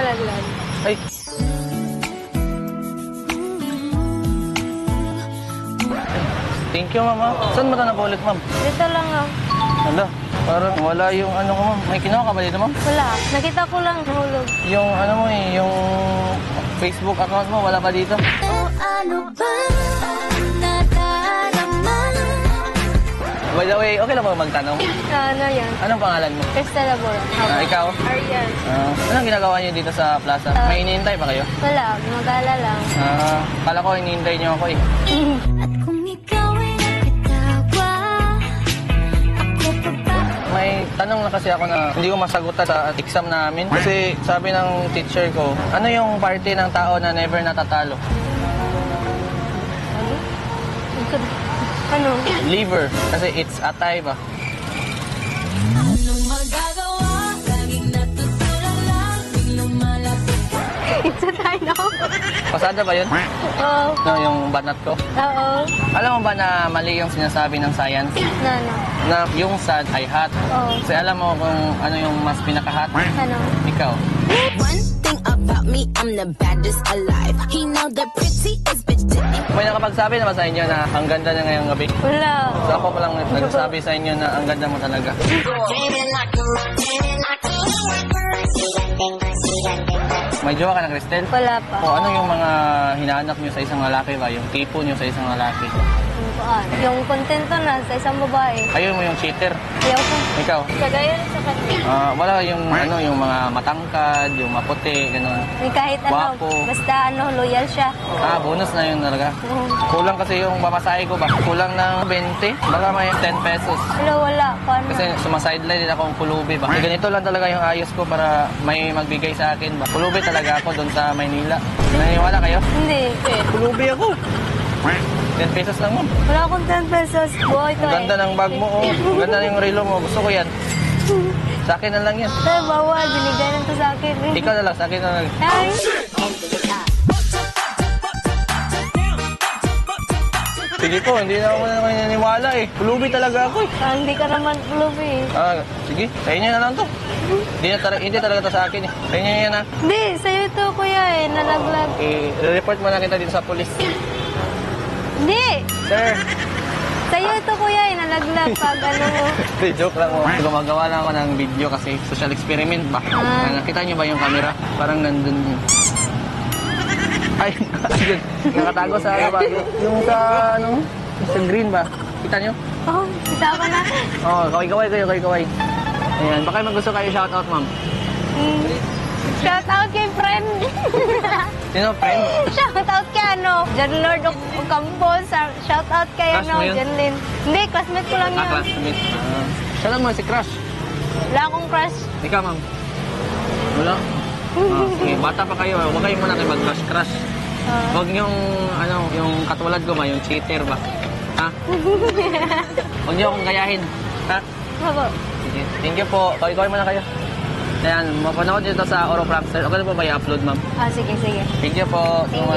nalaglag. Ay. Thank you, ma'am. Saan mo ito napaulit, ma'am? Dito lang ah. Hala, parang wala yung ano ko, ma'am. May kinuha ka ba dito, ma'am? Wala. Nakita ko lang nahulog. Yung ano mo yung Facebook account mo, wala ba dito? Ano ba nadarama? By the way, okay lang ba magtanong? Ano yan? Anong pangalan mo? Crystal Labora. Ikaw? Ariel. Anong ginagawa niyo dito sa plaza? May hinihintay pa kayo? Wala. Magala lang. Kala ko hinihintay niyo ako eh. At kung ikaw ay nakitawa, ako pa ba? May tanong na kasi ako na hindi ko masagutan sa exam namin. Kasi sabi ng teacher ko, ano yung party ng tao na never natatalo? Ano? Liver. Kasi it's atay ba? Anong magagawa? Laging natutunan lang. Big lumalapit ka. Isa tayo. Pasada ba yun? Oo. No, yung banat ko. Oo. Alam mo ba na mali yung sinasabi ng science? Ano? Na yung sad ay hot. Oo. Kasi alam mo kung ano yung mas pinaka-hot? Ano? Ikaw. One thing about me, I'm the baddest alive. He know the pretty is bitch didn't. May nakapagsabi naman sa inyo na ang ganda na ngayong gabi. Wala. So ako pa lang nagsasabi sa inyo na ang ganda mo talaga. May jowa ka na, Cristel? Wala pa. O ano yung mga hinahanap nyo sa isang lalaki ba? Yung tipo nyo sa isang lalaki? Yung kontento na sa isang babae. Ayaw mo yung cheater? Ayaw ko. Ikaw? Kagaya rin sa kanya. Wala yung ano yung mga matangkad, yung maputi, gano'n. Kahit ano, Guwapo. basta ano, loyal siya. Bonus na yun talaga. Kulang kasi yung pamasahe ko ba? Kulang ng 20, baka may 10 pesos. Wala. Paano? Kasi sumasideline din akong pulubi ba? Kasi ganito lang talaga yung ayos ko para may magbigay sa akin ba? Pulubi talaga ako doon sa Maynila. Naniniwala kayo? Hindi. Pulubi ako. 10 pesos lang mo. Wala akong 10 pesos. Buhay ito Ang ganda ng bag mo, oh. Ang ganda ng relo mo. Gusto ko yan. Sa akin na lang yan. Pero bawal, binigay lang to sa akin. Ikaw na lang, sa akin na lang. Ay! Sige po, hindi na ako naniniwala eh. Pulubi talaga ako eh. Hindi ka naman pulubi. Sige, sa inyo na lang to. Hindi talaga to sa akin eh. Sa inyo yan ha. Hindi, sa'yo ito kuya eh, nalaglag. I-report mo na kita dito sa polis. Hindi! Sir, Sa'yo ito kuya eh, nalaglag pag ano mo. joke lang mo. Gumagawa lang ako ng video kasi social experiment ba? Nakita niyo ba yung camera? Parang nandun yun. Ay, ayun. Nakatago sa ano ba? Yung sa ano? Sa green ba? Kita niyo? Oh, kita ko na. Kaway-kaway kayo, kaway-kaway. Ayan, baka may gusto kayo shoutout, ma'am. Shout out kay friend. Sino, friend? Shout out kay ano, John Lord Ocampo. Shout out kay Crush mo ano, yun? Janlyn. Hindi, classmate ko lang yun. Classmate. Siya lang mo, si Crush. Wala akong crush. Ikaw, ma'am. Wala? Sige, bata pa kayo. Huwag kayo muna kayo mag-crush-crush. Huwag yung, ano, yung katulad ko ba, yung cheater ba? Ha? Huwag niyo akong gayahin. Ha? Opo. Sige. Thank you po. Kaway-kaway muna kayo. Ayan, mapanood dito sa Oro Prankster. Okay na po ba i-upload, ma'am? Sige, sige. Thank you po. Thank you.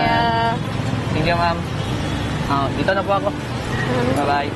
Thank you, ma'am. Dito na po ako. Bye-bye.